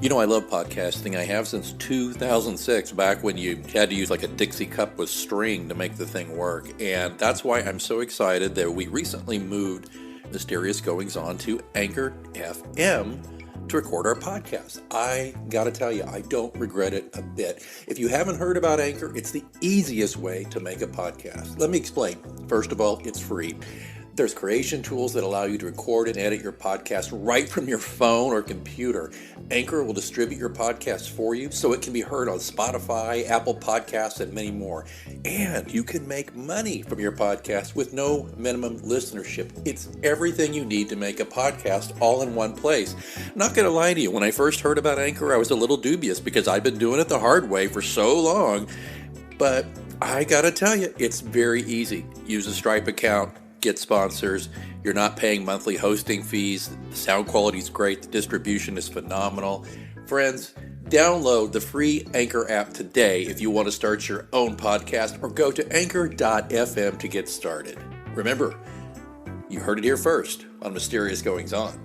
You know, I love podcasting. I have since 2006, back when you had to use like a Dixie cup with string to make the thing work. And that's why I'm so excited that we recently moved Mysterious Goings On to Anchor FM to record our podcast. I gotta tell you, I don't regret it a bit. If you haven't heard about Anchor, it's the easiest way to make a podcast. Let me explain. First of all, it's free. There's creation tools that allow you to record and edit your podcast right from your phone or computer. Anchor will distribute your podcast for you so it can be heard on Spotify, Apple Podcasts, and many more. And you can make money from your podcast with no minimum listenership. It's everything you need to make a podcast all in one place. Not going to lie to you, when I first heard about Anchor, I was a little dubious because I've been doing it the hard way for so long. But I got to tell you, it's very easy. Use a Stripe account. Get sponsors. You're not paying monthly hosting fees. The sound quality is great. The distribution is phenomenal. Friends, download the free Anchor app today if you want to start your own podcast, or go to anchor.fm to get started. Remember, you heard it here first on Mysterious Goings On.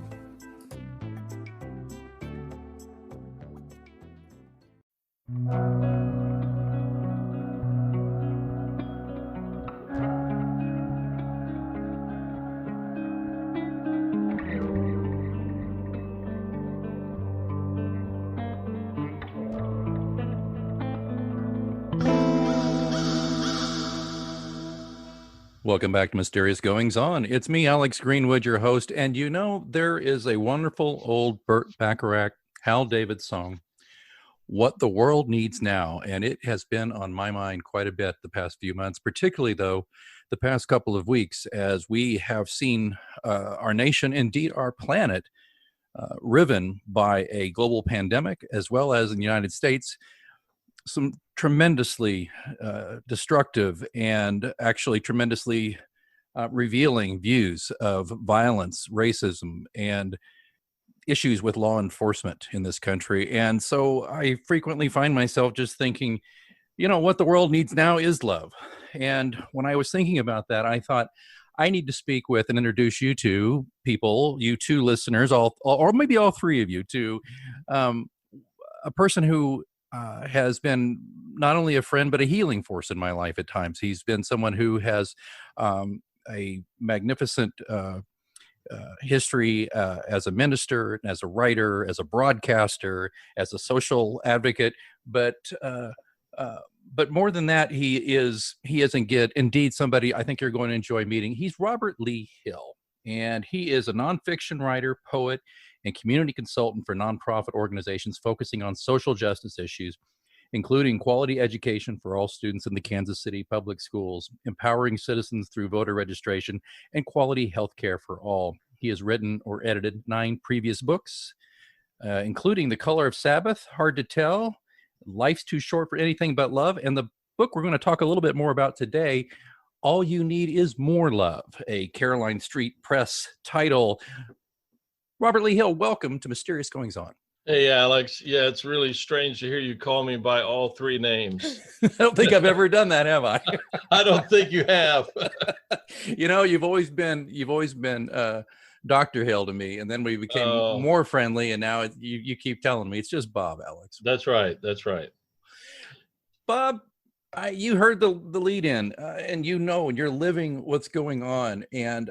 Welcome back to Mysterious Goings On. It's me, Alex Greenwood, your host. And you know, there is a wonderful old Burt Bacharach, Hal David song, What the World Needs Now. And it has been on my mind quite a bit the past few months, particularly, though, the past couple of weeks, as we have seen our nation, indeed our planet, riven by a global pandemic, as well as in the United States, some tremendously destructive and actually tremendously revealing views of violence, racism, and issues with law enforcement in this country. And so I frequently find myself just thinking, you know, what the world needs now is love. And when I was thinking about that, I thought, I need to speak with and introduce you to people, you two listeners, or maybe all three of you, to a person who has been not only a friend, but a healing force in my life at times. He's been someone who has a magnificent history as a minister, as a writer, as a broadcaster, as a social advocate. But more than that, he is indeed somebody I think you're going to enjoy meeting. He's Robert Lee Hill, and he is a nonfiction writer, poet, and community consultant for nonprofit organizations focusing on social justice issues, including quality education for all students in the Kansas City public schools, empowering citizens through voter registration, and quality health care for all. He has written or edited 9 previous books, including The Color of Sabbath, Hard to Tell, Life's Too Short for Anything But Love, and the book we're going to talk a little bit more about today, All You Need Is More Love, a Caroline Street Press title. Robert Lee Hill, welcome to Mysterious Goings On. Hey, Alex. Yeah, it's really strange to hear you call me by all 3 names. I don't think I've ever done that, have I? I don't think you have. You know, you've always been Dr. Hill to me, and then we became more friendly, and now you keep telling me it's just Bob, Alex. That's right. That's right. Bob, you heard the lead in, and you know, and you're living what's going on. And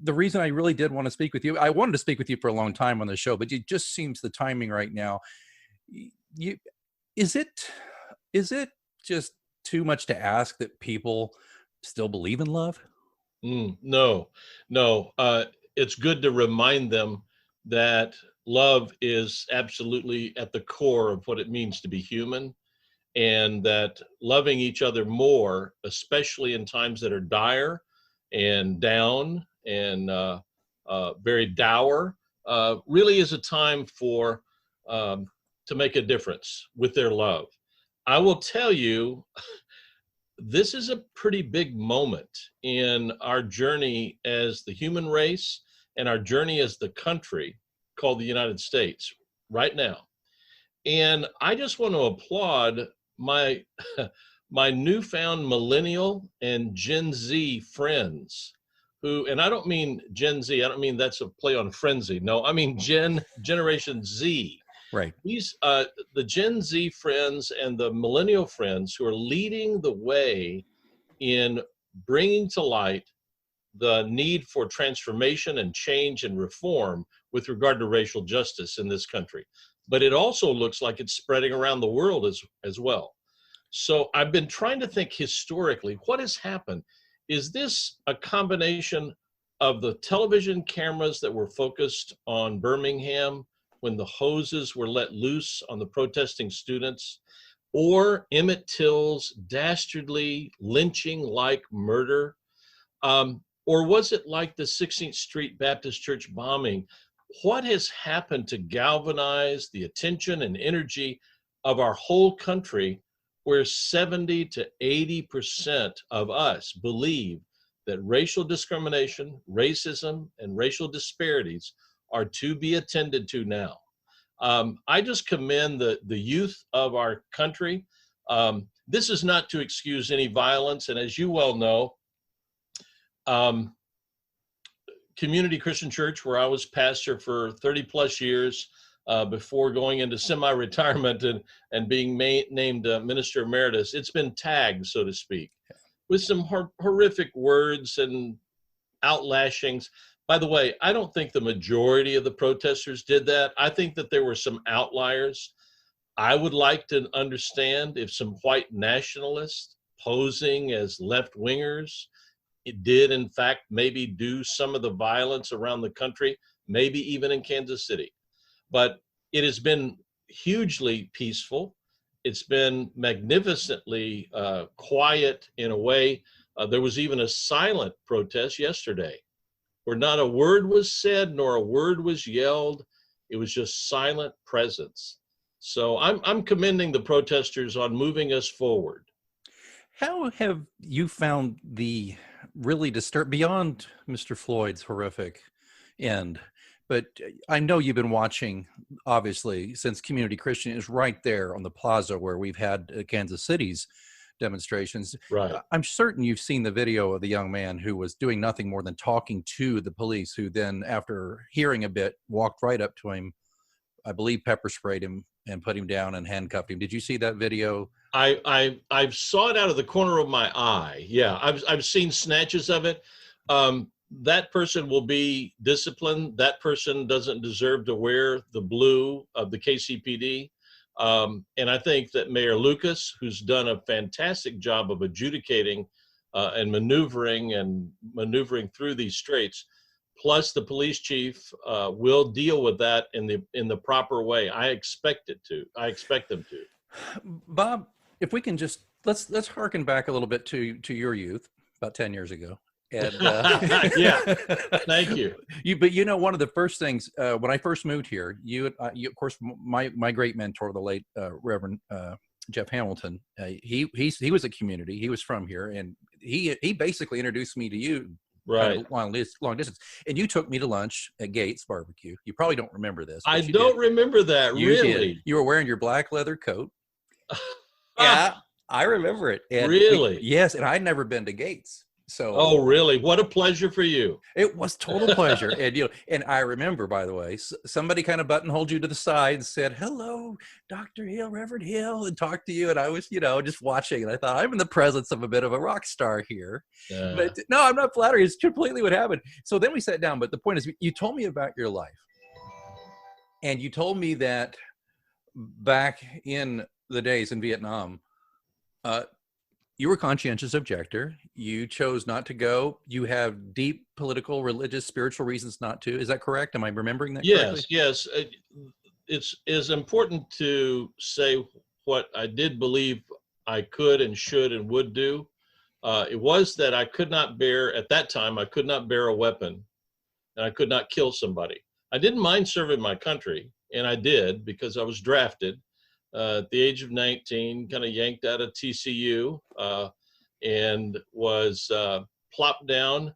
the reason I really did want to speak with you, I wanted to speak with you for a long time on the show, but it just seems the timing right now. Is it just too much to ask that people still believe in love? No. It's good to remind them that love is absolutely at the core of what it means to be human. And that loving each other more, especially in times that are dire and down and very dour, really is a time for to make a difference with their love. I will tell you, this is a pretty big moment in our journey as the human race and our journey as the country called the United States right now. And I just want to applaud my newfound millennial and Gen Z friends who, and I don't mean Gen Z, I don't mean that's a play on frenzy. No, I mean Generation Z, Right. These the Gen Z friends and the millennial friends who are leading the way in bringing to light the need for transformation and change and reform with regard to racial justice in this country. But it also looks like it's spreading around the world as well. So I've been trying to think historically, what has happened? Is this a combination of the television cameras that were focused on Birmingham when the hoses were let loose on the protesting students, or Emmett Till's dastardly lynching-like murder? Or was it like the 16th Street Baptist Church bombing? What has happened to galvanize the attention and energy of our whole country, where 70 to 80% of us believe that racial discrimination, racism, and racial disparities are to be attended to now? I just commend the youth of our country. This is not to excuse any violence, and as you well know, Community Christian Church, where I was pastor for 30 plus years before going into semi-retirement and being named minister emeritus, it's been tagged, so to speak, with some horrific words and outlashings. By the way, I don't think the majority of the protesters did that. I think that there were some outliers. I would like to understand if some white nationalists posing as left-wingers, it did, in fact, maybe do some of the violence around the country, maybe even in Kansas City. But it has been hugely peaceful. It's been magnificently quiet in a way. There was even a silent protest yesterday where not a word was said nor a word was yelled. It was just silent presence. So I'm commending the protesters on moving us forward. How have you found the really beyond Mr. Floyd's horrific end, but I know you've been watching, obviously, since Community Christian is right there on the plaza where we've had Kansas City's demonstrations. Right. I'm certain you've seen the video of the young man who was doing nothing more than talking to the police, who then, after hearing a bit, walked right up to him, I believe pepper sprayed him and put him down and handcuffed him. Did you see that video? I saw it out of the corner of my eye. Yeah, I've seen snatches of it. That person will be disciplined. That person doesn't deserve to wear the blue of the KCPD. And I think that Mayor Lucas, who's done a fantastic job of adjudicating and maneuvering through these straits, plus the police chief will deal with that in the proper way. I expect them to. Bob, if we can just let's harken back a little bit to your youth, about 10 years ago. And yeah, thank you. But you know, one of the first things when I first moved here, you of course, my great mentor, the late Reverend Jeff Hamilton, he was a community. He was from here, and he basically introduced me to you. Right. Long distance. And you took me to lunch at Gates Barbecue. You probably don't remember this. I don't remember that. You really? Did. You were wearing your black leather coat. Yeah, I remember it. And really? Yes, and I'd never been to Gates. So. Oh, really? What a pleasure for you. It was total pleasure. And and I remember, by the way, somebody kind of buttonholed you to the side and said, "Hello, Dr. Hill, Reverend Hill," and talked to you. And I was, just watching, and I thought, I'm in the presence of a bit of a rock star here. But no, I'm not flattering. It's completely what happened. So then we sat down. But the point is, you told me about your life, and you told me that back in the days in Vietnam, you were a conscientious objector. You chose not to go. You have deep political, religious, spiritual reasons not to. Is that correct? Am I remembering that correctly? Yes. It's important to say what I did believe I could and should and would do. It was that I could not bear, at that time, I could not bear a weapon, and I could not kill somebody. I didn't mind serving my country, and I did because I was drafted. At the age of 19, kind of yanked out of TCU and was plopped down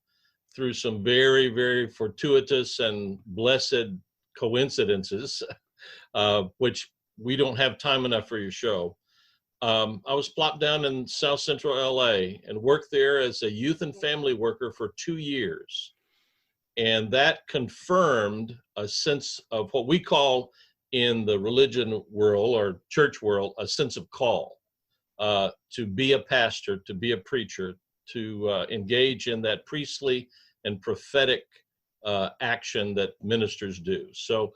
through some very, very fortuitous and blessed coincidences, which we don't have time enough for your show. I was plopped down in South Central LA and worked there as a youth and family worker for 2 years. And that confirmed a sense of what we call in the religion world or church world a sense of call to be a pastor, to be a preacher, to engage in that priestly and prophetic action that ministers do. So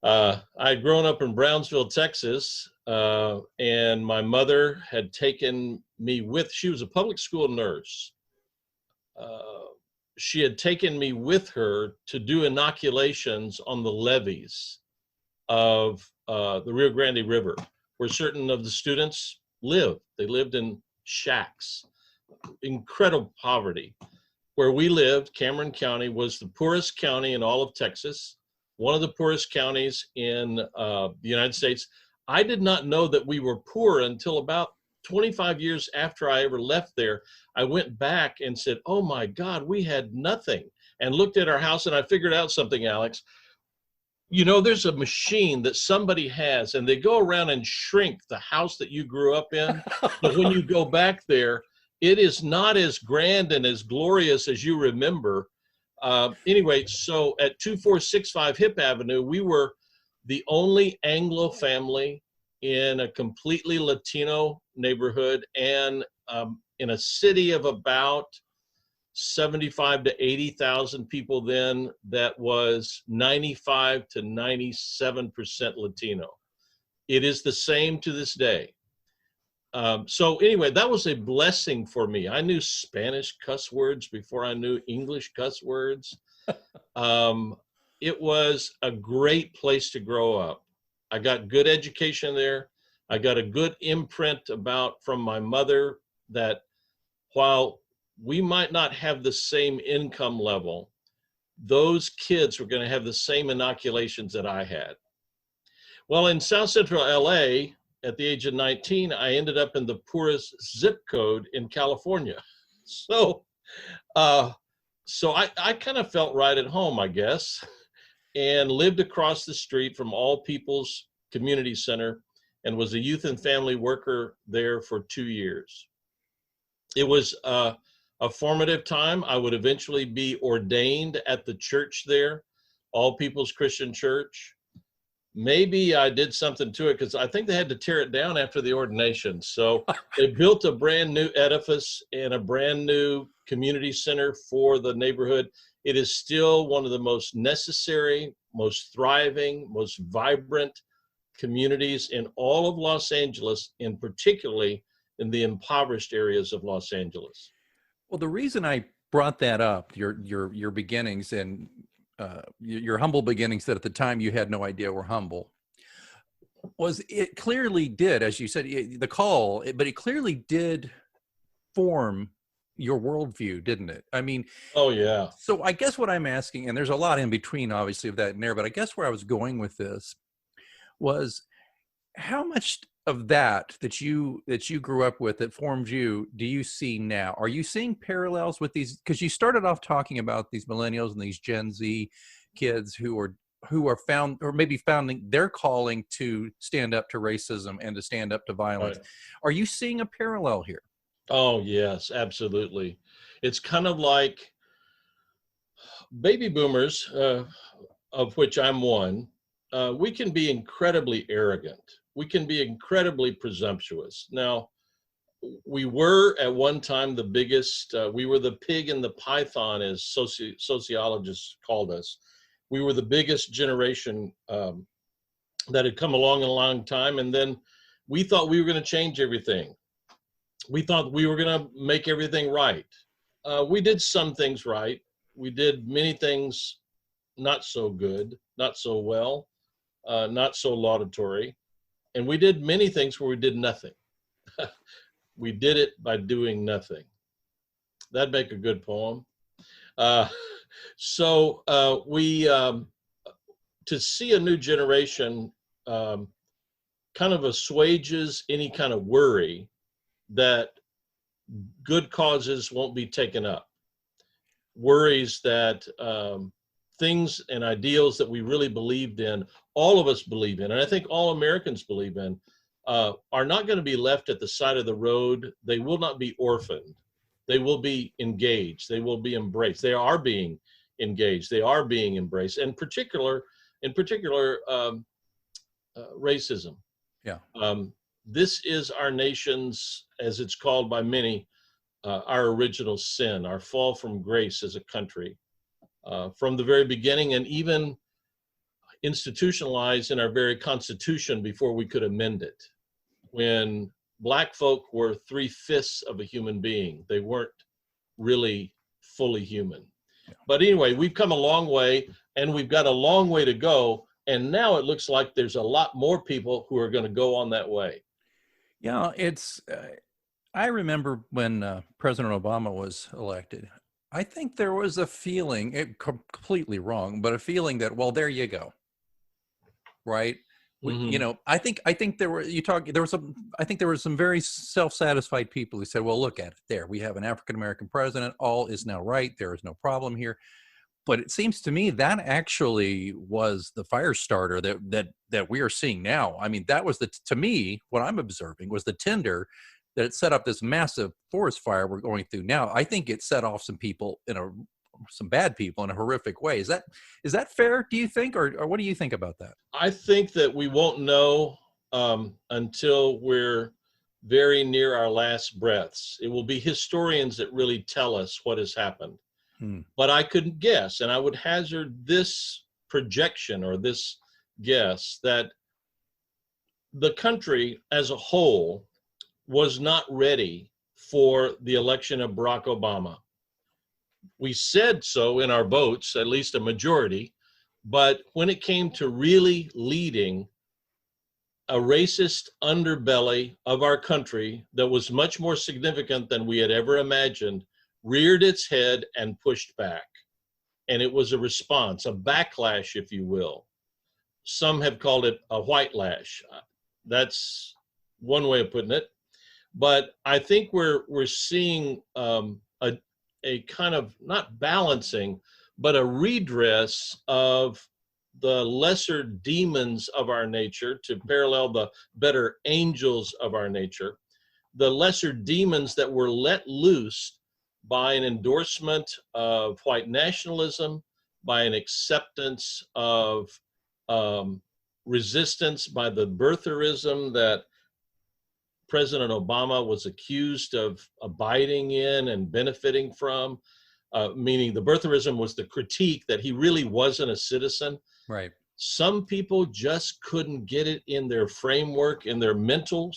I had grown up in Brownsville, Texas, and my mother had taken me with, she was a public school nurse. She had taken me with her to do inoculations on the levees of the Rio Grande River, where certain of the students lived. They lived in shacks, incredible poverty. Where we lived, Cameron County was the poorest county in all of Texas, one of the poorest counties in the United States. I did not know that we were poor until about 25 years after I ever left there. I went back and said, oh my God, we had nothing, and looked at our house, and I figured out something, Alex. You know, there's a machine that somebody has, and they go around and shrink the house that you grew up in. But when you go back there, it is not as grand and as glorious as you remember. Anyway, so at 2465 Hip Avenue, we were the only Anglo family in a completely Latino neighborhood, and in a city of about 75 to 80,000 people then, that was 95 to 97% Latino. It is the same to this day. So anyway, that was a blessing for me. I knew Spanish cuss words before I knew English cuss words. It was a great place to grow up. I got good education there. I got a good imprint from my mother that while we might not have the same income level, those kids were going to have the same inoculations that I had. Well, in South Central LA, at the age of 19, I ended up in the poorest zip code in California. So I kind of felt right at home, I guess, and lived across the street from All People's Community Center and was a youth and family worker there for 2 years. It was a formative time. I would eventually be ordained at the church there, All People's Christian Church. Maybe I did something to it because I think they had to tear it down after the ordination. So they built a brand new edifice and a brand new community center for the neighborhood. It is still one of the most necessary, most thriving, most vibrant communities in all of Los Angeles, and particularly in the impoverished areas of Los Angeles. Well, the reason I brought that up, your beginnings and your humble beginnings that at the time you had no idea were humble, was it clearly did, as you said, the call, but it clearly did form your worldview, didn't it? I mean, oh yeah. So I guess what I'm asking, and there's a lot in between, obviously, of that and there, but I guess where I was going with this was how much of that you grew up with that formed you do you see now? Are you seeing parallels with these? Because you started off talking about these millennials and these Gen Z kids who are found, or maybe founding their calling to stand up to racism and to stand up to violence. Right. Are you seeing a parallel here? Oh yes, absolutely. It's kind of like baby boomers, of which I'm one. We can be incredibly arrogant. We can be incredibly presumptuous. Now, we were at one time the biggest, we were the pig and the python, as sociologists called us. We were the biggest generation that had come along in a long time. And then we thought we were going to change everything. We thought we were going to make everything right. We did some things right. We did many things not so good, not so well, not so laudatory. And we did many things where we did nothing. We did it by doing nothing. That'd make a good poem. So to see a new generation kind of assuages any kind of worry that good causes won't be taken up. Worries that things and ideals that we really believed in, all of us believe in, and I think all Americans believe in, are not going to be left at the side of the road. They will not be orphaned. They will be engaged. They will be embraced. They are being engaged. They are being embraced. And in particular, racism. Yeah. This is our nation's, as it's called by many, our original sin, our fall from grace as a country, from the very beginning, and even institutionalized in our very Constitution before we could amend it. When Black folk were 3/5 of a human being, they weren't really fully human. But anyway, we've come a long way, and we've got a long way to go. And now it looks like there's a lot more people who are going to go on that way. Yeah, it's. I remember when President Obama was elected. I think there was a feeling, completely wrong, but a feeling that, well, there you go, right? You know, I think there were I think there were some very self-satisfied people who said, well, look at it there. We have an African-American president. All is now right. There is no problem here. But it seems to me that actually was the fire starter that we are seeing now. I mean, that was to me, what I'm observing was the tinder that it set up this massive forest fire we're going through now. I think it set off some people some bad people in a horrific way. Is that fair, do you think, or what do you think about that? I think that we won't know until we're very near our last breaths. It will be historians that really tell us what has happened. But I could guess, and I would hazard this projection or this guess, that the country as a whole was not ready for the election of Barack Obama. We said so in our votes, at least a majority, but when it came to really leading a racist underbelly of our country that was much more significant than we had ever imagined, reared its head and pushed back. And it was a response, a backlash, if you will. Some have called it a white lash. That's one way of putting it. But I think we're seeing a kind of, not balancing, but a redress of the lesser demons of our nature to parallel the better angels of our nature, the lesser demons that were let loose by an endorsement of white nationalism, by an acceptance of resistance by the birtherism that President Obama was accused of abiding in and benefiting from, meaning the birtherism was the critique that he really wasn't a citizen. Right. Some people just couldn't get it in their framework, in their mental,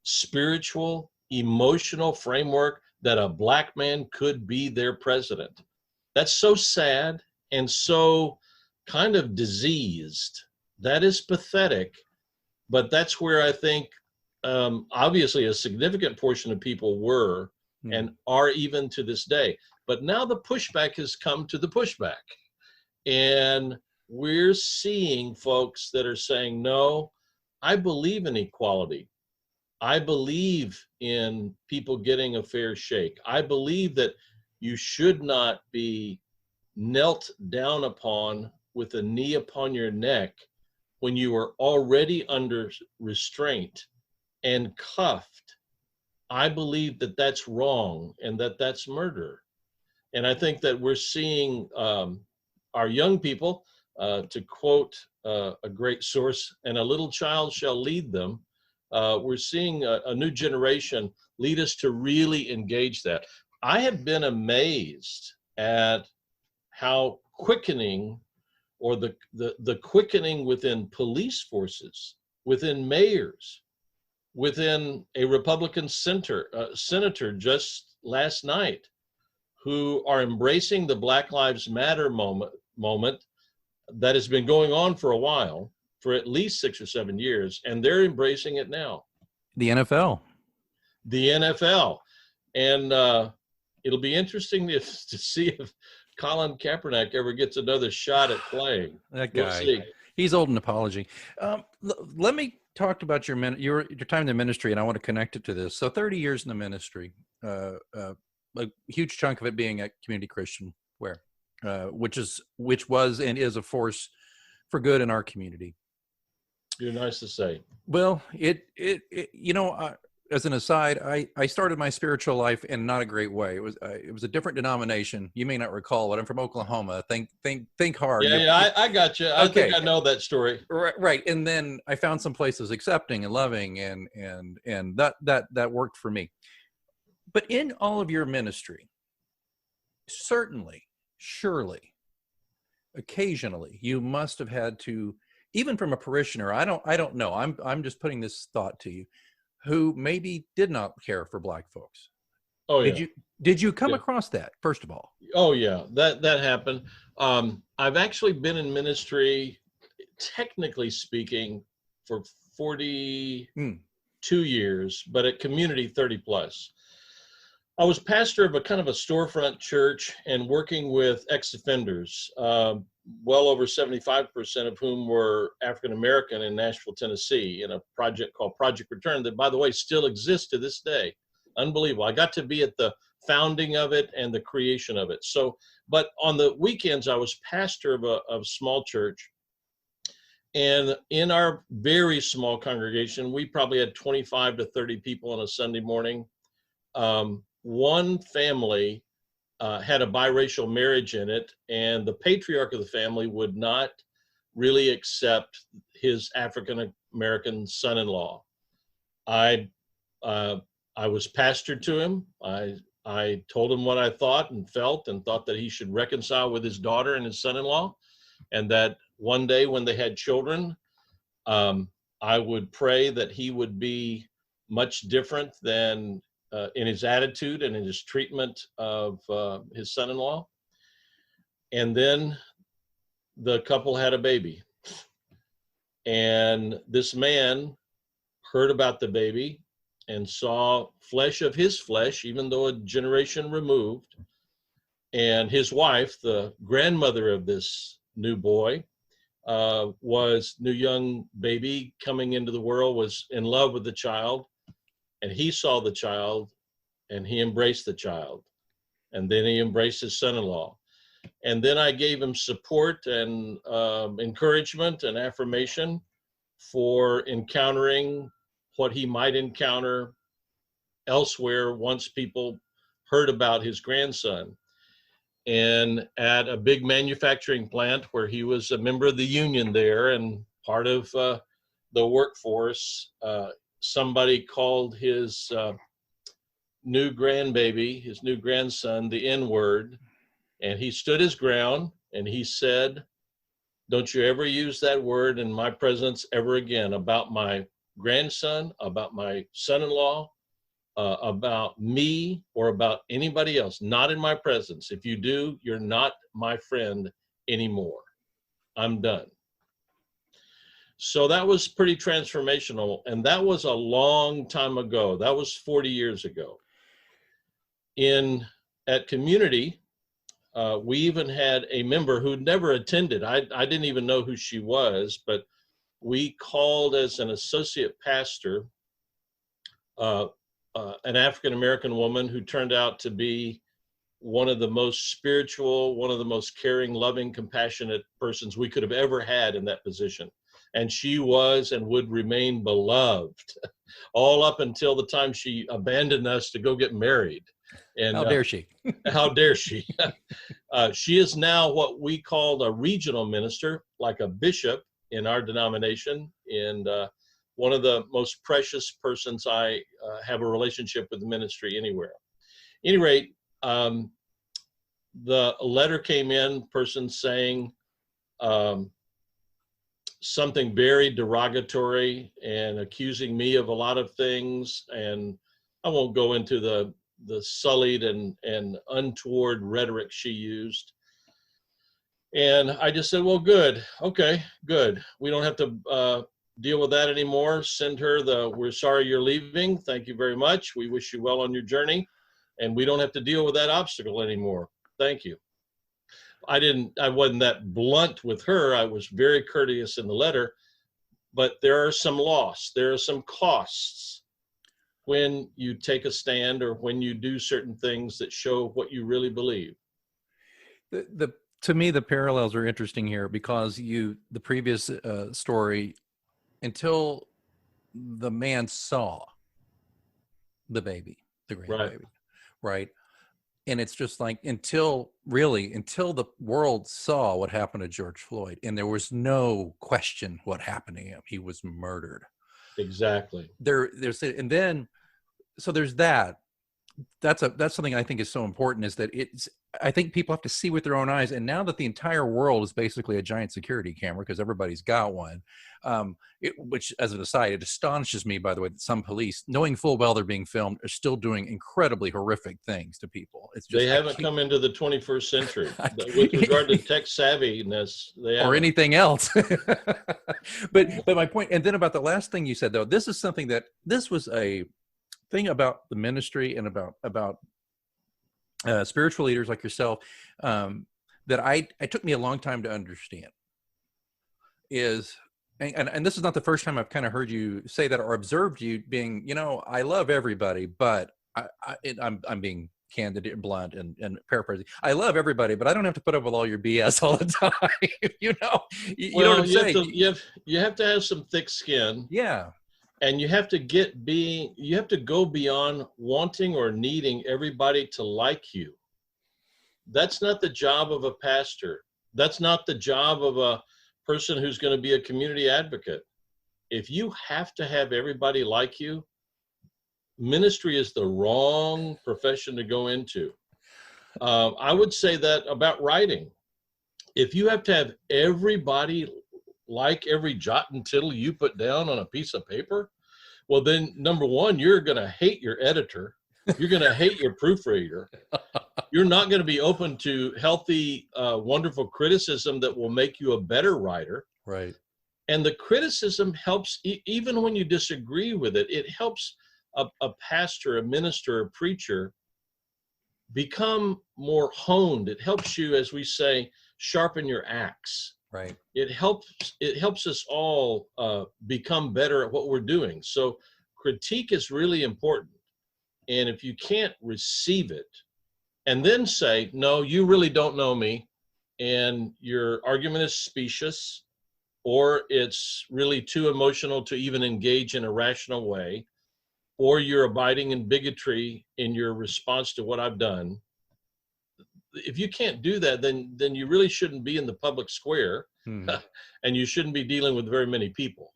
spiritual, emotional framework that a Black man could be their president. That's so sad and so kind of diseased. That is pathetic, but that's where I think obviously a significant portion of people were and are even to this day. But now the pushback has come to the pushback. And we're seeing folks that are saying, no, I believe in equality. I believe in people getting a fair shake. I believe that you should not be knelt down upon with a knee upon your neck when you are already under restraint and cuffed. I believe that that's wrong and that that's murder. And I think that we're seeing our young people, to quote a great source, and a little child shall lead them. We're seeing a new generation lead us to really engage that. I have been amazed at how quickening, or the quickening within police forces, within mayors, within a Republican senator just last night, who are embracing the Black Lives Matter moment that has been going on for a while, for at least 6 or 7 years, and they're embracing it now. The NFL. The NFL. And it'll be interesting to see if Colin Kaepernick ever gets another shot at playing. That guy. We'll see. He's owed an apology. Let me talk about your time in the ministry, and I want to connect it to this. So 30 years in the ministry, a huge chunk of it being at Community Christian, which was and is a force for good in our community. You're nice to say. Well, as an aside, I started my spiritual life in not a great way. It was a different denomination. You may not recall it. I'm from Oklahoma. Think hard. Yeah, yeah, I got you. I think Okay. I know that story. Right. And then I found some places accepting and loving, and that worked for me. But in all of your ministry, certainly, surely, occasionally, you must have had to, even from a parishioner. I don't know. I'm just putting this thought to you, who maybe did not care for Black folks. Oh yeah. Did you come Yeah. across that, first of all? Oh yeah, that happened. I've actually been in ministry, technically speaking, for 42 years, but at community 30 plus. I was pastor of a kind of a storefront church and working with ex-offenders, well over 75% of whom were African American in Nashville, Tennessee, in a project called Project Return that, by the way, still exists to this day. Unbelievable. I got to be at the founding of it and the creation of it. So, but on the weekends, I was pastor of a small church. And in our very small congregation, we probably had 25 to 30 people on a Sunday morning. One family had a biracial marriage in it, and the patriarch of the family would not really accept his African American son-in-law. I was pastored to him. I told him what I thought and felt, and thought that he should reconcile with his daughter and his son-in-law, and that one day when they had children, I would pray that he would be much different than in his attitude and in his treatment of his son-in-law. And then the couple had a baby. And this man heard about the baby and saw flesh of his flesh, even though a generation removed. And his wife, the grandmother of this new boy, new young baby coming into the world, was in love with the child. And he saw the child and he embraced the child. And then he embraced his son-in-law. And then I gave him support and encouragement and affirmation for encountering what he might encounter elsewhere once people heard about his grandson. And at a big manufacturing plant where he was a member of the union there and part of the workforce, somebody called his new grandbaby, his new grandson, the N-word, and he stood his ground and he said, "Don't you ever use that word in my presence ever again about my grandson, about my son-in-law, about me, or about anybody else, not in my presence. If you do, you're not my friend anymore. I'm done." So that was pretty transformational. And that was a long time ago. That was 40 years ago. At community, we even had a member who'd never attended. I didn't even know who she was, but we called as an associate pastor an African-American woman who turned out to be one of the most spiritual, one of the most caring, loving, compassionate persons we could have ever had in that position. And she was and would remain beloved all up until the time she abandoned us to go get married. And how dare she? How dare she? She is now what we call a regional minister, like a bishop in our denomination, and one of the most precious persons I have a relationship with the ministry anywhere. At any rate, the letter came in, person saying something very derogatory and accusing me of a lot of things, and I won't go into the sullied and untoward rhetoric she used. And I just said, well, good. Okay, good. We don't have to deal with that anymore. Send her "we're sorry you're leaving. Thank you very much. We wish you well on your journey. And we don't have to deal with that obstacle anymore. Thank you." I wasn't that blunt with her. I was very courteous in the letter, but there are some loss. There are some costs when you take a stand or when you do certain things that show what you really believe. To me, the parallels are interesting here because the previous story, until the man saw the baby, the Right. grandbaby, right? And it's just like until the world saw what happened to George Floyd, and there was no question what happened to him. He was murdered. Exactly. And then so there's that. That's something I think is so important, is that I think people have to see with their own eyes. And now that the entire world is basically a giant security camera, because everybody's got one, which, as an aside, it astonishes me, by the way, that some police, knowing full well they're being filmed, are still doing incredibly horrific things to people. It's just, They haven't come into the 21st century with regard to tech savviness. They haven't. Or anything else. but my point, and then about the last thing you said, though, this is something that this was a thing about the ministry and about spiritual leaders like yourself, that it took me a long time to understand is, and this is not the first time I've kind of heard you say that or observed you being, I love everybody, but I'm being candid and blunt and paraphrasing. I love everybody, but I don't have to put up with all your BS all the time. You know what I'm saying? You have to have some thick skin. Yeah. And you have to go beyond wanting or needing everybody to like you. That's not the job of a pastor. That's not the job of a person who's going to be a community advocate. If you have to have everybody like you, ministry is the wrong profession to go into. I would say that about writing. If you have to have everybody like every jot and tittle you put down on a piece of paper, well, then number one, you're going to hate your editor. You're going to hate your proofreader. You're not going to be open to healthy, wonderful criticism that will make you a better writer. Right. And the criticism helps, even when you disagree with it, it helps a pastor, a minister, a preacher become more honed. It helps you, as we say, sharpen your axe. Right. It helps us all become better at what we're doing. So critique is really important. And if you can't receive it and then say, no, you really don't know me, and your argument is specious, or it's really too emotional to even engage in a rational way, or you're abiding in bigotry in your response to what I've done, if you can't do that, then you really shouldn't be in the public square, and you shouldn't be dealing with very many people.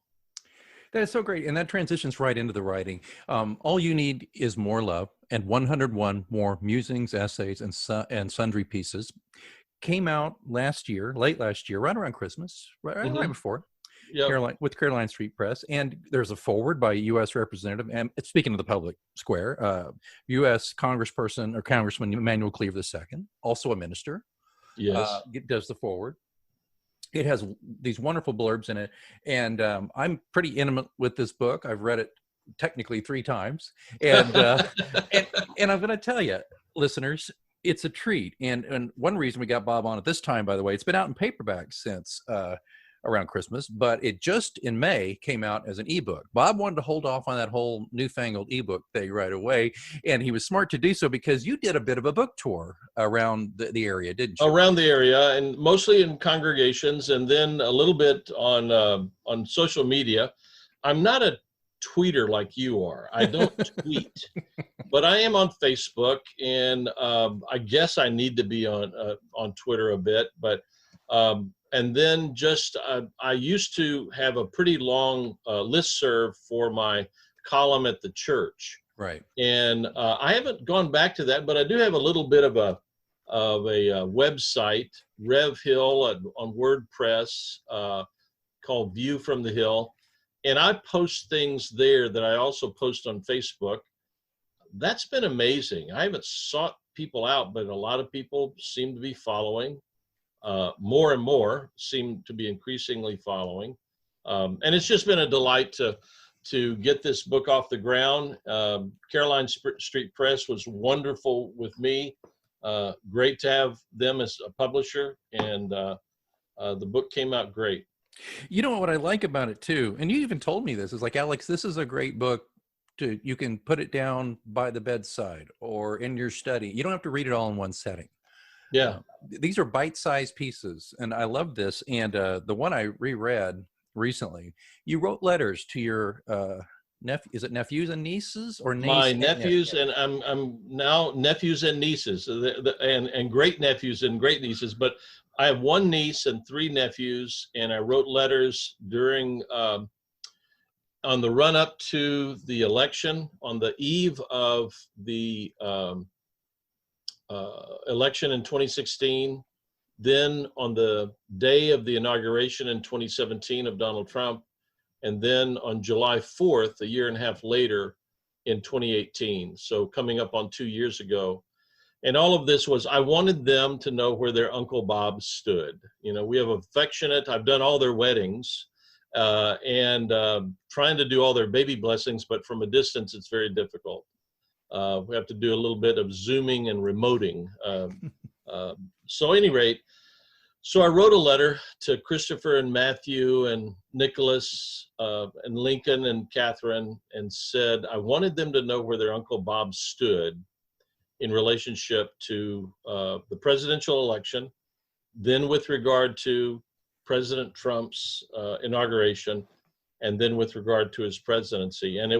That's so great. And that transitions right into the writing. All You Need Is More Love and 101 More Musings, Essays, and Sundry Pieces came out late last year, right around Christmas, right before. Yep. With Caroline Street Press. And there's a foreword by a U.S. representative, and speaking of the public square, U.S. Congressperson or Congressman Emanuel Cleaver II, also a minister, does the foreword. It has these wonderful blurbs in it, and I'm pretty intimate with this book. I've read it technically 3 times, and and I'm going to tell you, listeners, it's a treat. And one reason we got Bob on at this time, by the way, it's been out in paperback since around Christmas, but it just in May came out as an ebook. Bob wanted to hold off on that whole newfangled ebook thing right away, and he was smart to do so because you did a bit of a book tour around the area, didn't you? Around the area, and mostly in congregations, and then a little bit on social media. I'm not a tweeter like you are. I don't tweet, but I am on Facebook, and I guess I need to be on Twitter a bit, but. And then I used to have a pretty long listserv for my column at the church. Right. And I haven't gone back to that, but I do have a little bit of a website, Rev Hill on WordPress, called View from the Hill. And I post things there that I also post on Facebook. That's been amazing. I haven't sought people out, but a lot of people seem to be following. More and more seem to be increasingly following. And it's just been a delight to get this book off the ground. Caroline Street Press was wonderful with me. Great to have them as a publisher, and the book came out great. You know what I like about it too, and you even told me this, is like, Alex, this is a great book. You can put it down by the bedside or in your study. You don't have to read it all in one setting. Yeah. These are bite-sized pieces, and I love this. And the one I reread recently, you wrote letters to your Is it nephews and nieces or My niece? nephews, and I'm now nephews and nieces, and great nephews and great nieces. But I have one niece and three nephews, and I wrote letters during on the run up to the election, on the eve of the election in 2016, then on the day of the inauguration in 2017 of Donald Trump, and then on July 4th, a year and a half later, in 2018. So coming up on 2 years ago. And all of this was, I wanted them to know where their Uncle Bob stood. You know, we have affectionate, I've done all their weddings and trying to do all their baby blessings, but from a distance, it's very difficult. We have to do a little bit of Zooming and remoting. So at any rate, so I wrote a letter to Christopher and Matthew and Nicholas and Lincoln and Catherine and said I wanted them to know where their Uncle Bob stood in relationship to the presidential election, then with regard to President Trump's inauguration, and then with regard to his presidency. And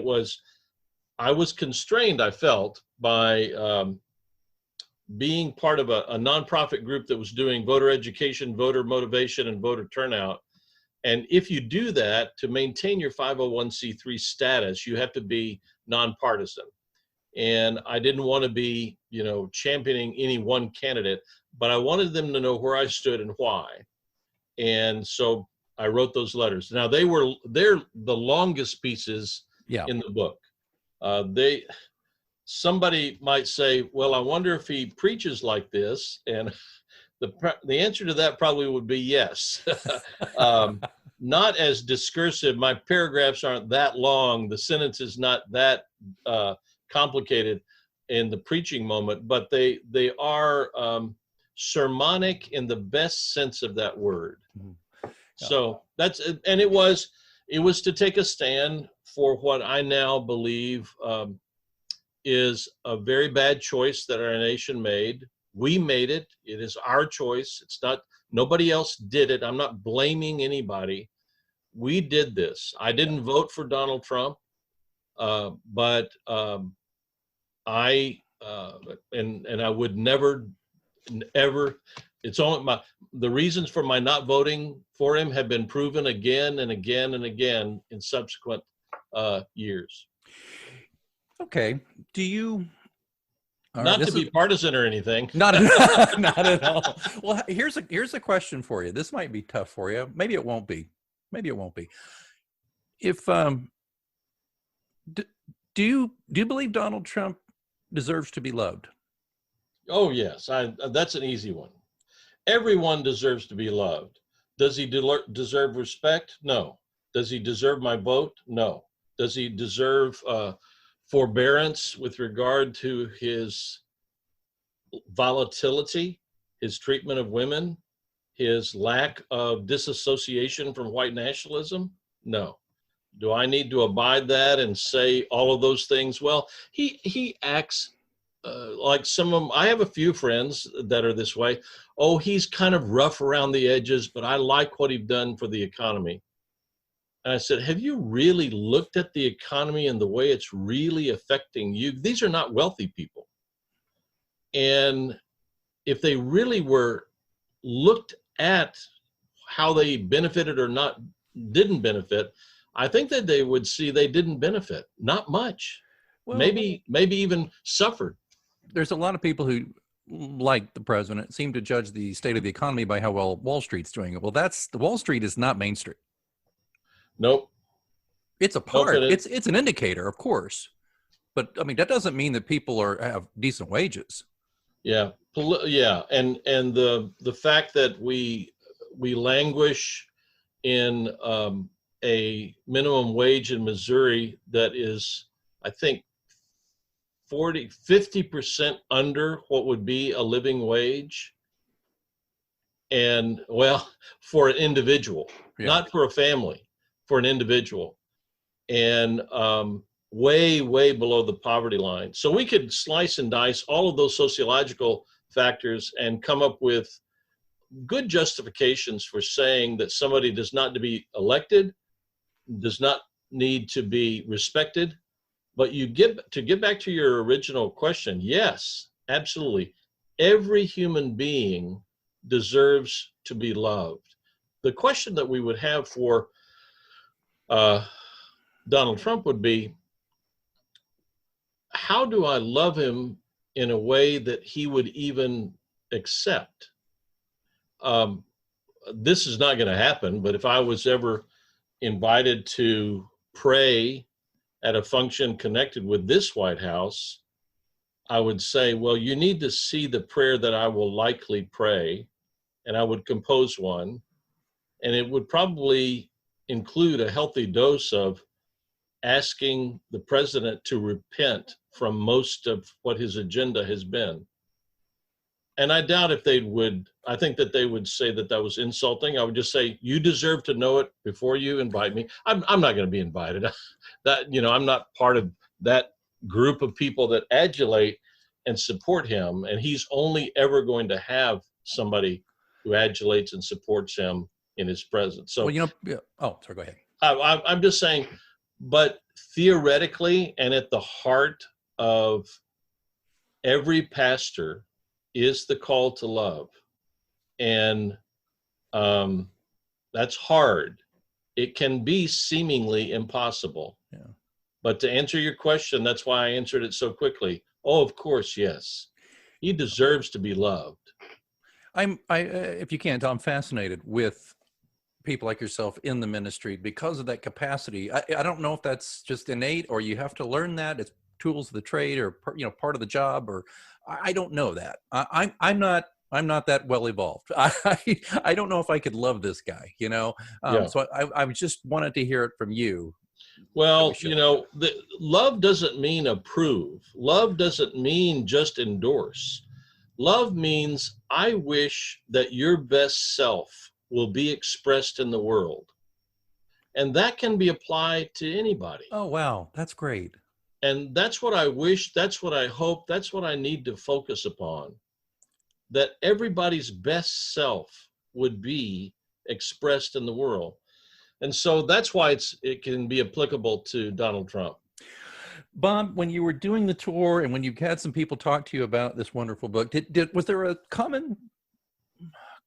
I was constrained, I felt, by being part of a nonprofit group that was doing voter education, voter motivation, and voter turnout. And if you do that, to maintain your 501c3 status, you have to be nonpartisan. And I didn't want to be, you know, championing any one candidate, but I wanted them to know where I stood and why. And so I wrote those letters. Now they're the longest pieces in the book. Somebody might say, well, I wonder if he preaches like this. And the answer to that probably would be yes. Not as discursive. My paragraphs aren't that long. The sentence is not that complicated in the preaching moment, but they are sermonic in the best sense of that word. So and it was to take a stand for what I now believe is a very bad choice that our nation made. We made it. It is our choice. It's not, nobody else did it. I'm not blaming anybody. We did this. I didn't vote for Donald Trump, but I would never, ever, it's only the reasons for my not voting for him have been proven again and again and again in subsequent years. Okay. Do you? Not to be partisan or anything. Not at all. Well, here's a question for you. This might be tough for you. Maybe it won't be. If do you believe Donald Trump deserves to be loved? Oh yes, that's an easy one. Everyone deserves to be loved. Does he deserve respect? No. Does he deserve my vote? No. Does he deserve forbearance with regard to his volatility, his treatment of women, his lack of disassociation from white nationalism? No. Do I need to abide that and say all of those things? Well, he acts like some of them. I have a few friends that are this way. Oh, he's kind of rough around the edges, but I like what he's done for the economy. And I said, have you really looked at the economy and the way it's really affecting you? These are not wealthy people. And if they really were looked at how they benefited or didn't benefit, I think that they would see they didn't benefit, not much. Well, maybe even suffered. There's a lot of people who, like the president, seem to judge the state of the economy by how well Wall Street's doing it. Well, Wall Street is not Main Street. Nope. It's a part. It's an indicator, of course, but I mean that doesn't mean that people have decent wages. Yeah, and the fact that we languish in a minimum wage in Missouri that is, I think, 50% under what would be a living wage. And well, for an individual, not for a family, for an individual, and way below the poverty line. So we could slice and dice all of those sociological factors and come up with good justifications for saying that somebody does not to be elected, does not need to be respected. But to get back to your original question, yes, absolutely. Every human being deserves to be loved. The question that we would have for Donald Trump would be, how do I love him in a way that he would even accept? This is not going to happen, but if I was ever invited to pray at a function connected with this White House, I would say, well, you need to see the prayer that I will likely pray, and I would compose one, and it would probably include a healthy dose of asking the president to repent from most of what his agenda has been. And I doubt if I think that they would say that that was insulting. I would just say, you deserve to know it before you invite me. I'm not going to be invited. I'm not part of that group of people that adulate and support him. And he's only ever going to have somebody who adulates and supports him in his presence. So, sorry, go ahead. I'm just saying, but theoretically and at the heart of every pastor is the call to love. And that's hard. It can be seemingly impossible. Yeah. But to answer your question, that's why I answered it so quickly. Oh, of course, yes. He deserves to be loved. If you can't tell, I'm fascinated with people like yourself in the ministry because of that capacity. I don't know if that's just innate or you have to learn that. It's tools of the trade or part of the job, or I don't know that. I'm not that well evolved. I don't know if I could love this guy, Yeah. So I just wanted to hear it from you. Well, love doesn't mean approve. Love doesn't mean just endorse. Love means I wish that your best self will be expressed in the world. And that can be applied to anybody. Oh, wow. That's great. And that's what I wish, that's what I hope, that's what I need to focus upon. That everybody's best self would be expressed in the world. And so that's why it can be applicable to Donald Trump. Bob, when you were doing the tour and when you had some people talk to you about this wonderful book, was there a common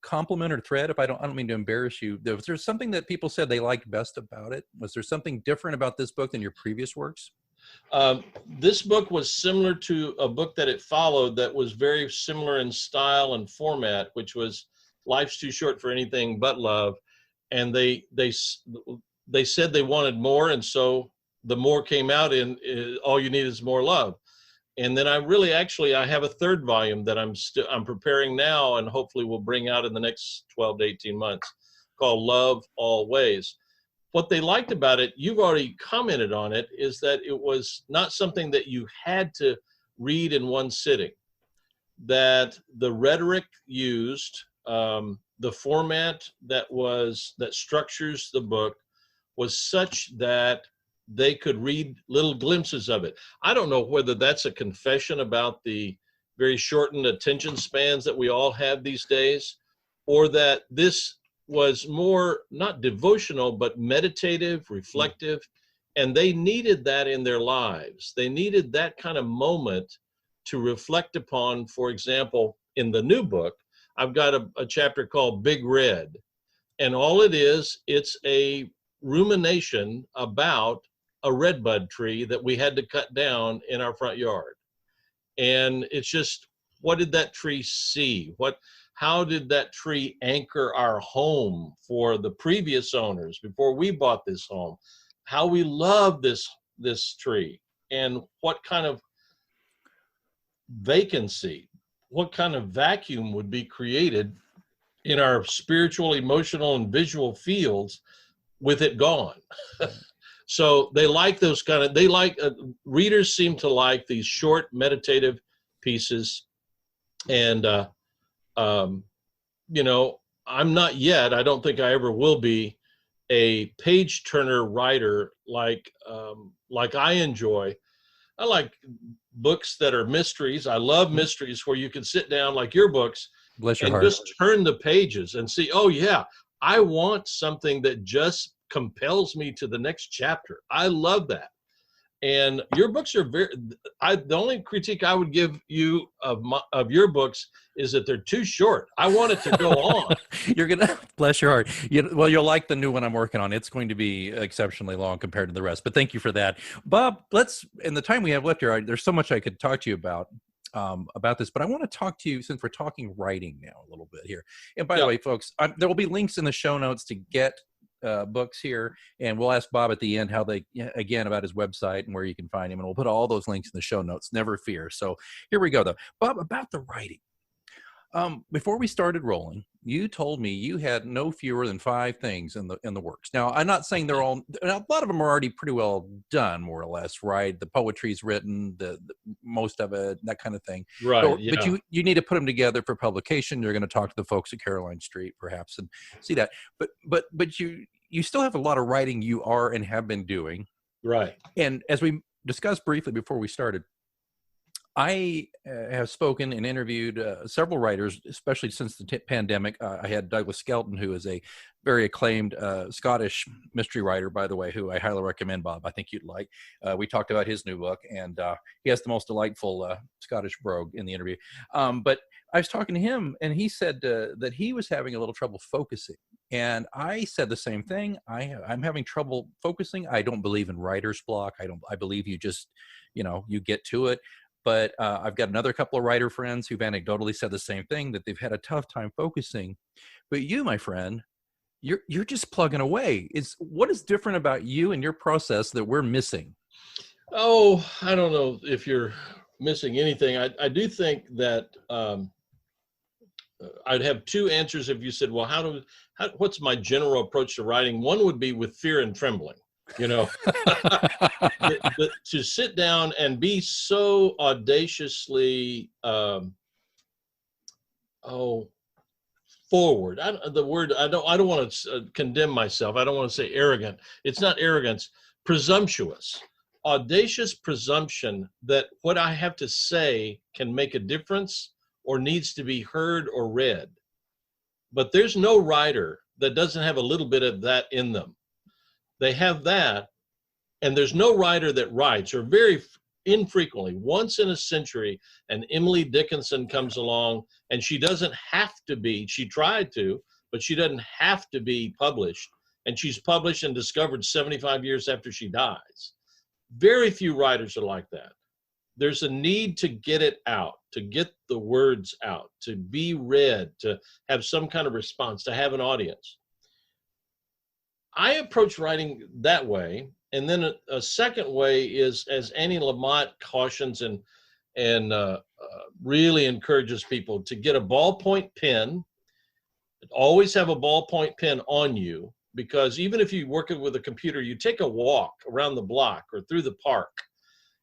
compliment or thread? If I don't mean to embarrass you, was there something that people said they liked best about it? Was there something different about this book than your previous works? This book was similar to a book that it followed that was very similar in style and format, which was Life's Too Short for Anything But Love. And they said they wanted more, and so the more came out in All You Need Is More Love. And then I have a third volume that I'm preparing now and hopefully will bring out in the next 12 to 18 months called Love Always. What they liked about it, you've already commented on it, is that it was not something that you had to read in one sitting. That the rhetoric used, the format that structures the book was such that they could read little glimpses of it. I don't know whether that's a confession about the very shortened attention spans that we all have these days, or that this was more not devotional, but meditative, reflective, and they needed that in their lives. They needed that kind of moment to reflect upon. For example, in the new book, I've got a chapter called Big Red, and all it's a rumination about a redbud tree that we had to cut down in our front yard. And it's just, what did that tree see? How did that tree anchor our home for the previous owners before we bought this home? How we love this tree, and what kind of vacancy, what kind of vacuum would be created in our spiritual, emotional, and visual fields with it gone. So they like readers seem to like these short meditative pieces. And, I'm not yet, I don't think I ever will be, a page turner writer like I enjoy. I like books that are mysteries. I love mysteries where you can sit down like your books Bless your and heart. just turn the pages and see, oh yeah, I want something that just compels me to the next chapter. I love that. And your books are the only critique I would give you of your books is that they're too short. I want it to go on. You're going to, bless your heart. Well, you'll like the new one I'm working on. It's going to be exceptionally long compared to the rest, but thank you for that. Bob, in the time we have left here, there's so much I could talk to you about this, but I want to talk to you, since we're talking writing now a little bit here. And by the way, folks, there will be links in the show notes to get books here, and we'll ask Bob at the end again about his website and where you can find him, and we'll put all those links in the show notes, never fear. So here we go, though. Bob, about the writing, before we started rolling, you told me you had no fewer than 5 things in the works. Now, I'm not saying they're all, a lot of them are already pretty well done, more or less, right? The poetry's written, the most of it, that kind of thing. Right. But you need to put them together for publication. You're going to talk to the folks at Caroline Street, perhaps, and see that. But you still have a lot of writing you are and have been doing. Right. And as we discussed briefly before we started, I have spoken and interviewed several writers, especially since the pandemic. I had Douglas Skelton, who is a very acclaimed Scottish mystery writer, by the way, who I highly recommend, Bob. I think you'd like. We talked about his new book, and he has the most delightful Scottish brogue in the interview. But I was talking to him, and he said that he was having a little trouble focusing. And I said the same thing. I'm having trouble focusing. I don't believe in writer's block. I believe you just, you get to it. But I've got another couple of writer friends who've anecdotally said the same thing, that they've had a tough time focusing. But you, my friend, you're just plugging away. What is different about you and your process that we're missing? Oh, I don't know if you're missing anything. I do think that I'd have 2 answers if you said, well, what's my general approach to writing? One would be with fear and trembling. To sit down and be so audaciously forward. I don't want to condemn myself. I don't want to say arrogant. It's not arrogance. Presumptuous, audacious presumption that what I have to say can make a difference or needs to be heard or read. But there's no writer that doesn't have a little bit of that in them. They have that, and there's no writer that writes, or very infrequently, once in a century, and Emily Dickinson comes along, and she doesn't have to be, she tried to, but she doesn't have to be published, and she's published and discovered 75 years after she dies. Very few writers are like that. There's a need to get it out, to get the words out, to be read, to have some kind of response, to have an audience. I approach writing that way, and then a second way is, as Annie Lamott cautions and really encourages people to get a ballpoint pen. Always have a ballpoint pen on you, because even if you're working with a computer, you take a walk around the block or through the park,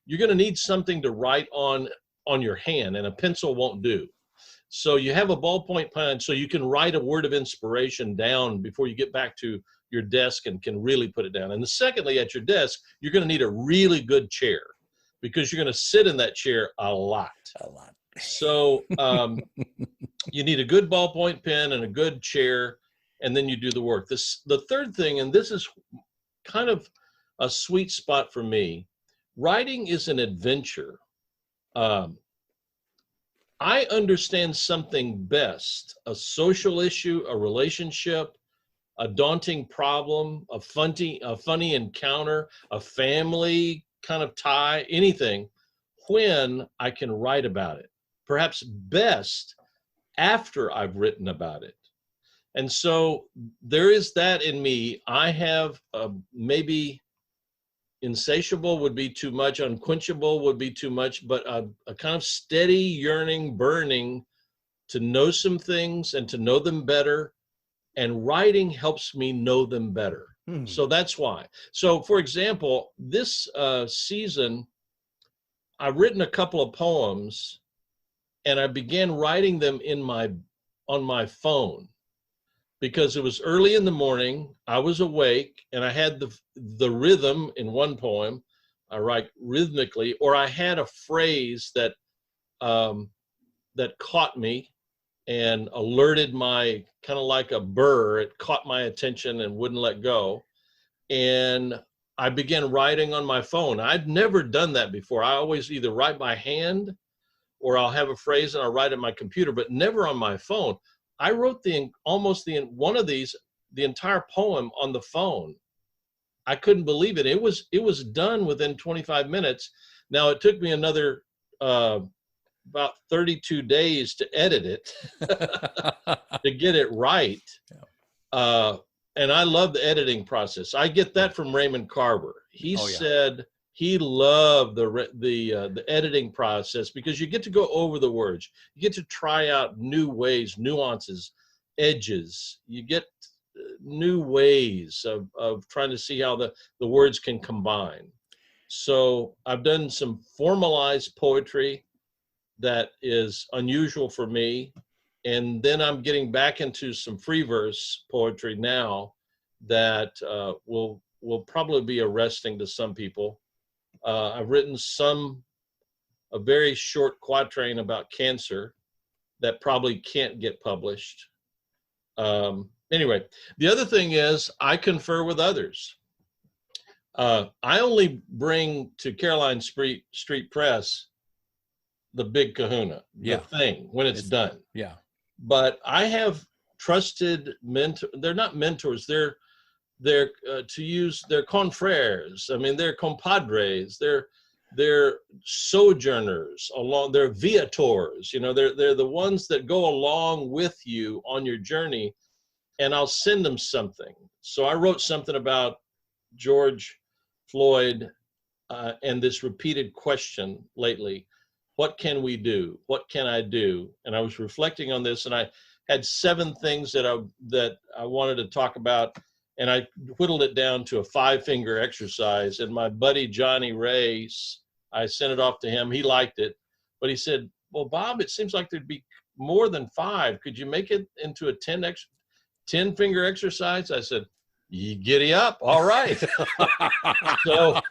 you're going to need something to write on your hand, and a pencil won't do. So you have a ballpoint pen so you can write a word of inspiration down before you get back to your desk and can really put it down. And secondly, at your desk, you're going to need a really good chair, because you're going to sit in that chair a lot. So you need a good ballpoint pen and a good chair, and then you do the work. The third thing, and this is kind of a sweet spot for me, writing is an adventure. I understand something best, a social issue, a relationship, a daunting problem, a funny encounter, a family kind of tie, anything, when I can write about it. Perhaps best after I've written about it. And so there is that in me. I have maybe insatiable would be too much, unquenchable would be too much, but a kind of steady yearning, burning to know some things and to know them better. And writing helps me know them better. So that's why. So for example, this season, I've written a couple of poems, and I began writing them on my phone, because it was early in the morning. I was awake, and I had the rhythm in one poem. I write rhythmically, or I had a phrase that caught me and alerted my, kind of like a burr, it caught my attention and wouldn't let go. and I began writing on my phone. I'd never done that before. I always either write by hand or I'll have a phrase and I'll write it on my computer, but never on my phone. I wrote one of these, the entire poem on the phone. I couldn't believe it. It was done within 25 minutes. Now it took me another about 32 days to edit it to get it right. And I love the editing process. I get that from Raymond Carver. He said he loved the editing process because you get to go over the words. You get to try out new ways, nuances, edges. You get new ways of trying to see how the words can combine. So I've done some formalized poetry that is unusual for me. And then I'm getting back into some free verse poetry now that will probably be arresting to some people. I've written a very short quatrain about cancer that probably can't get published. Anyway, the other thing is I confer with others. I only bring to Caroline Street Press the big kahuna, the thing when it's done. Yeah. But I have trusted they're not mentors, they're to use, they're confrères. I mean, they're compadres, they're sojourners along, they're viators, they're the ones that go along with you on your journey, and I'll send them something. So I wrote something about George Floyd and this repeated question lately. What can we do? What can I do? And I was reflecting on this, and I had 7 things that I wanted to talk about, and I whittled it down to a 5-finger exercise. And my buddy Johnny Ray, I sent it off to him. He liked it, but he said, "Well, Bob, it seems like there'd be more than 5. Could you make it into a 10-finger exercise?" I said, "You giddy up. All right." So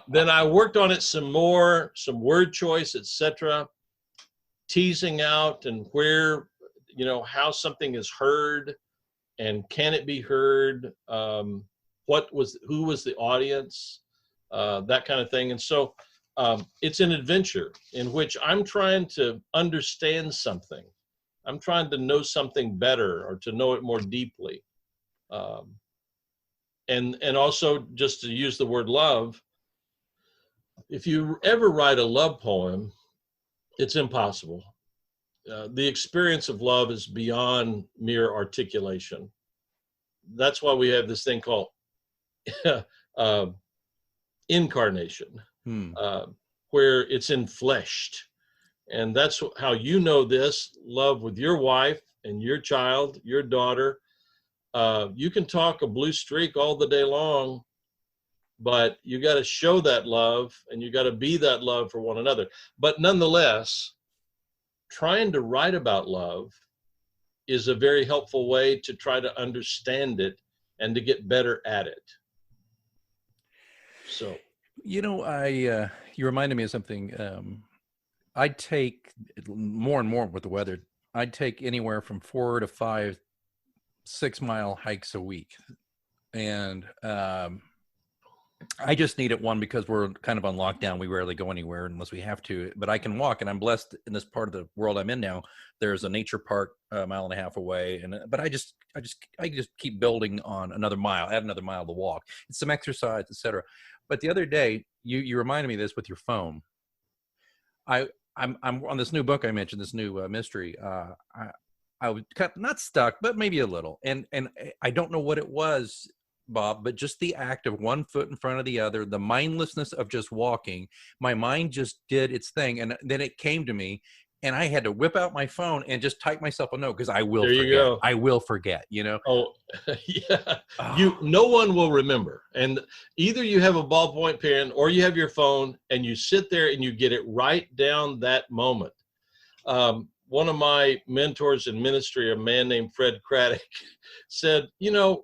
then I worked on it some more, some word choice, etc., teasing out and where, how something is heard and can it be heard, who was the audience, that kind of thing. And so it's an adventure in which I'm trying to understand something. I'm trying to know something better or to know it more deeply. And also, just to use the word love, if you ever write a love poem, it's impossible. The experience of love is beyond mere articulation. That's why we have this thing called incarnation, where it's enfleshed. And that's how this love with your wife and your child, your daughter. You can talk a blue streak all the day long, but you got to show that love and you got to be that love for one another. But nonetheless, trying to write about love is a very helpful way to try to understand it and to get better at it. So, you reminded me of something. I'd take more and more with the weather. I'd take anywhere from 4 to 5 6-mile hikes a week. And I just needed one because we're kind of on lockdown. We rarely go anywhere unless we have to, but I can walk, and I'm blessed in this part of the world I'm in now. There's a nature park a mile and a half away. But I just keep building on another mile, add another mile to walk. It's some exercise, etc. But the other day, you reminded me of this with your phone. I'm on this new book I mentioned, this new mystery. I was not stuck, but maybe a little. And I don't know what it was, Bob, but just the act of one foot in front of the other, the mindlessness of just walking, my mind just did its thing. And then it came to me, and I had to whip out my phone and just type myself a note because I will forget. You go. I will forget, Oh, yeah. No one will remember. And either you have a ballpoint pen or you have your phone and you sit there and you get it right down that moment. One of my mentors in ministry, a man named Fred Craddock, said,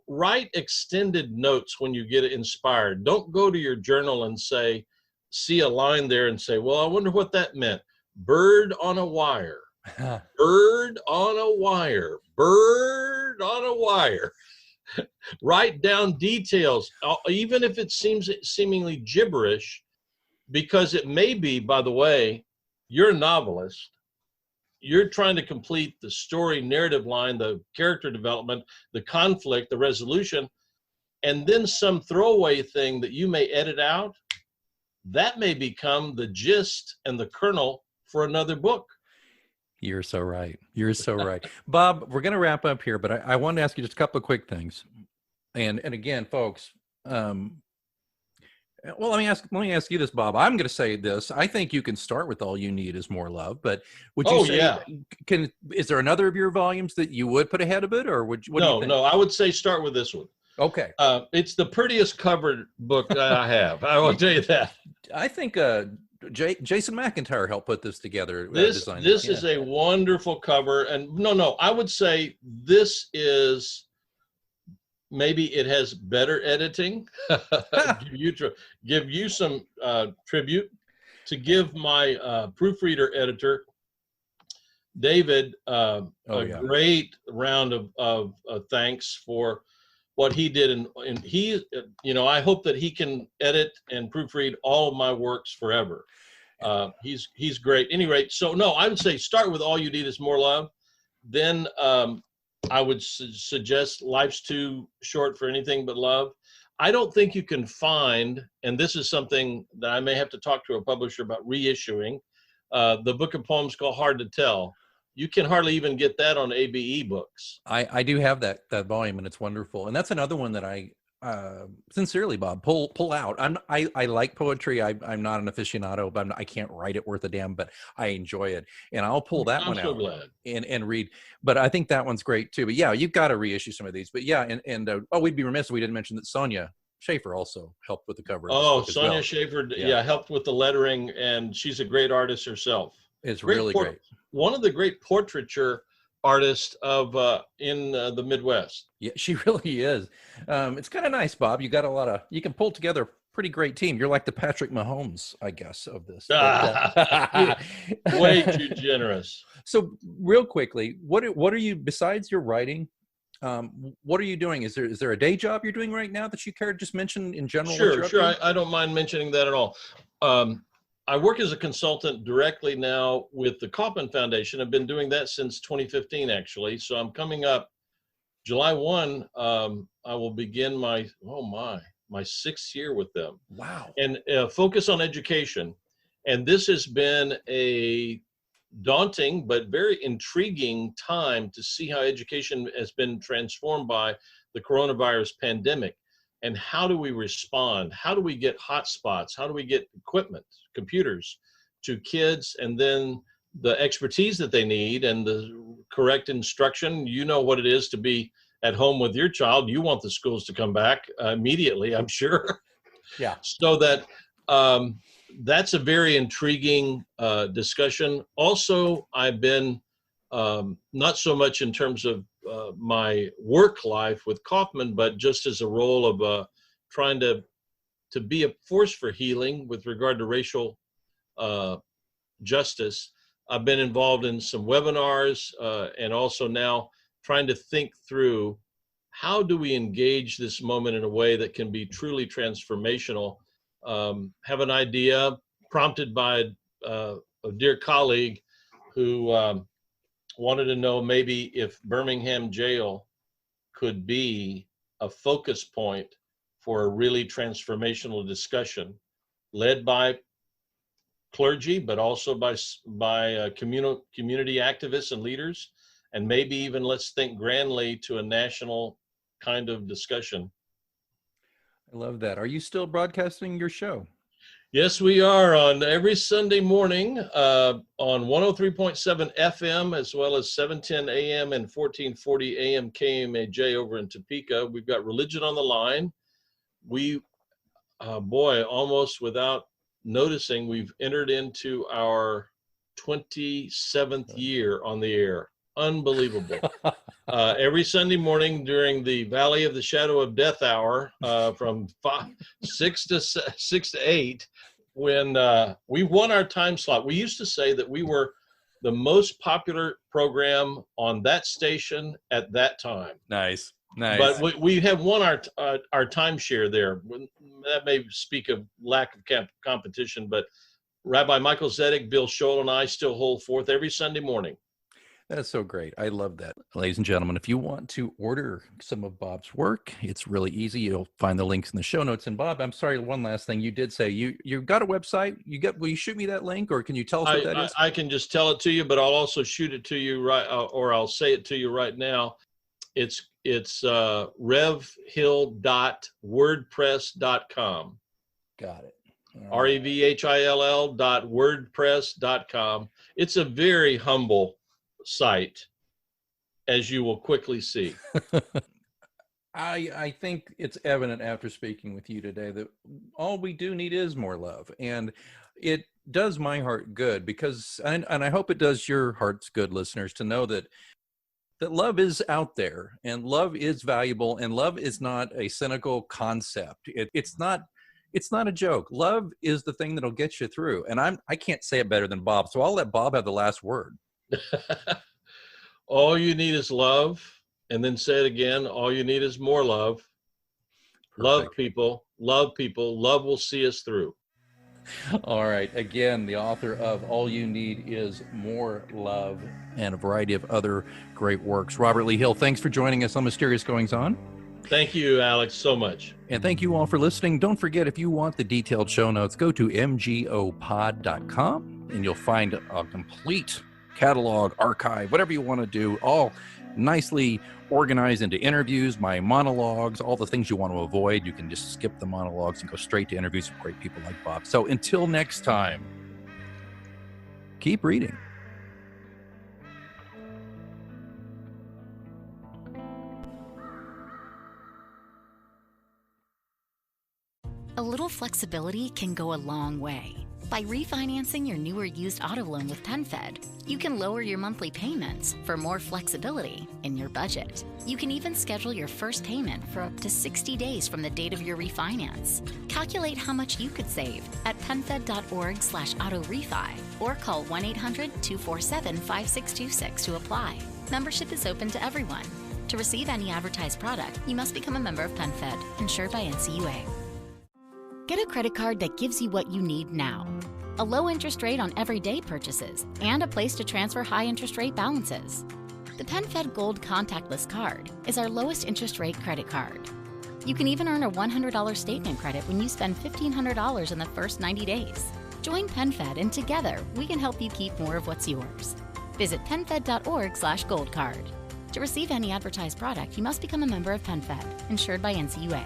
write extended notes when you get inspired. Don't go to your journal and see a line there and say, well, I wonder what that meant. Bird on a wire, bird on a wire, bird on a wire. Write down details, even if it seems seemingly gibberish, because it may be, by the way, you're a novelist. You're trying to complete the story narrative line, the character development, the conflict, the resolution, and then some throwaway thing that you may edit out, that may become the gist and the kernel for another book. You're so right. You're so right. Bob, we're going to wrap up here, but I wanted to ask you just a couple of quick things. And again, folks, well, let me ask you this, Bob. I'm going to say this. I think you can start with All You Need Is More Love, but would you say, is there another of your volumes that you would put ahead of it, or what do you think? No, I would say start with this one. Okay. It's the prettiest covered book that I have. I will tell you that. I think Jason McIntyre helped put this together. This is a wonderful cover. And no, I would say this is, maybe it has better editing. give you some tribute, to give my proofreader editor, David, great round of thanks for what he did. And he, I hope that he can edit and proofread all of my works forever. He's great. At any rate, so no, I would say start with All You Need Is More Love. Then I would suggest Life's Too Short for Anything But Love. I don't think you can find, and this is something that I may have to talk to a publisher about reissuing, the book of poems called Hard to Tell. You can hardly even get that on ABE books. I do have that volume, and it's wonderful. And that's another one that I sincerely, Bob, pull out. I like poetry. I'm not an aficionado, but I can't write it worth a damn, but I enjoy it, and I'll pull that one out and read. But I think that one's great too. But yeah, you've got to reissue some of these. But yeah, and we'd be remiss if we didn't mention that Sonia Schaefer also helped with the cover. Oh, Sonia Schaefer, helped with the lettering, and she's a great artist herself. It's really great. One of the great portraiture artist of in the Midwest. Yeah, she really is. It's kind of nice, Bob. You got you can pull together a pretty great team. You're like the Patrick Mahomes, I guess, of this. Way too generous. So real quickly, what are you, besides your writing, what are you doing? Is there a day job you're doing right now that you care to just mention in general? Sure. I don't mind mentioning that at all. I work as a consultant directly now with the Kauffman Foundation. I've been doing that since 2015, actually. So I'm coming up July 1. I will begin my 6th year with them. Wow. And focus on education. And this has been a daunting but very intriguing time to see how education has been transformed by the coronavirus pandemic. And how do we respond? How do we get hotspots? How do we get equipment, computers to kids, and then the expertise that they need and the correct instruction? You know what it is to be at home with your child. You want the schools to come back immediately, I'm sure. Yeah. So that that's a very intriguing discussion. Also, I've been not so much in terms of my work life with Kauffman, but just as a role of trying to be a force for healing with regard to racial justice. I've been involved in some webinars and also now trying to think through how do we engage this moment in a way that can be truly transformational. Have an idea prompted by a dear colleague who wanted to know maybe if Birmingham jail could be a focus point for a really transformational discussion led by clergy, but also by community activists and leaders, and maybe even, let's think grandly, to a national kind of discussion. I love that. Are you still broadcasting your show? Yes, we are on every Sunday morning on 103.7 FM, as well as 710 AM and 1440 AM KMAJ over in Topeka. We've got Religion on the Line. We, almost without noticing, we've entered into our 27th year on the air. Unbelievable. Every Sunday morning during the Valley of the Shadow of Death hour from 6 to 8, when we won our time slot. We used to say that we were the most popular program on that station at that time. Nice. Nice. But we have won our timeshare there. That may speak of lack of competition, but Rabbi Michael Zedek, Bill Scholl, and I still hold forth every Sunday morning. That's so great. I love that. Ladies and gentlemen, if you want to order some of Bob's work, it's really easy. You'll find the links in the show notes. And Bob, I'm sorry, one last thing. You did say you got a website. Will you shoot me that link, or can you tell us what that is? I can just tell it to you, but I'll also shoot it to you or I'll say it to you right now. It's revhill.wordpress.com. Got it. REVHILL.wordpress.com. It's a very humble site, as you will quickly see. I think it's evident after speaking with you today that all we do need is more love. And it does my heart good because, and I hope it does your hearts good, listeners, to know that love is out there and love is valuable and love is not a cynical concept. It's not a joke. Love is the thing that'll get you through. And I can't say it better than Bob. So I'll let Bob have the last word. All you need is love. And then say it again. All you need is more love. Perfect. Love people. Love people. Love will see us through. All right. Again, the author of All You Need Is More Love and a variety of other great works. Robert Lee Hill, thanks for joining us on Mysterious Goings On. Thank you, Alex, so much. And thank you all for listening. Don't forget, if you want the detailed show notes, go to mgopod.com and you'll find a complete catalog, archive, whatever you want to do, all nicely organized into interviews, my monologues, all the things you want to avoid. You can just skip the monologues and go straight to interviews with great people like Bob. So until next time, keep reading. A little flexibility can go a long way. By refinancing your new or used auto loan with PenFed, you can lower your monthly payments for more flexibility in your budget. You can even schedule your first payment for up to 60 days from the date of your refinance. Calculate how much you could save at penfed.org/auto-refi or call 1-800-247-5626 to apply. Membership is open to everyone. To receive any advertised product, you must become a member of PenFed, insured by NCUA. Get a credit card that gives you what you need now. A low interest rate on everyday purchases and a place to transfer high interest rate balances. The PenFed Gold Contactless Card is our lowest interest rate credit card. You can even earn a $100 statement credit when you spend $1,500 in the first 90 days. Join PenFed and together we can help you keep more of what's yours. Visit penfed.org/goldcard. To receive any advertised product, you must become a member of PenFed, insured by NCUA.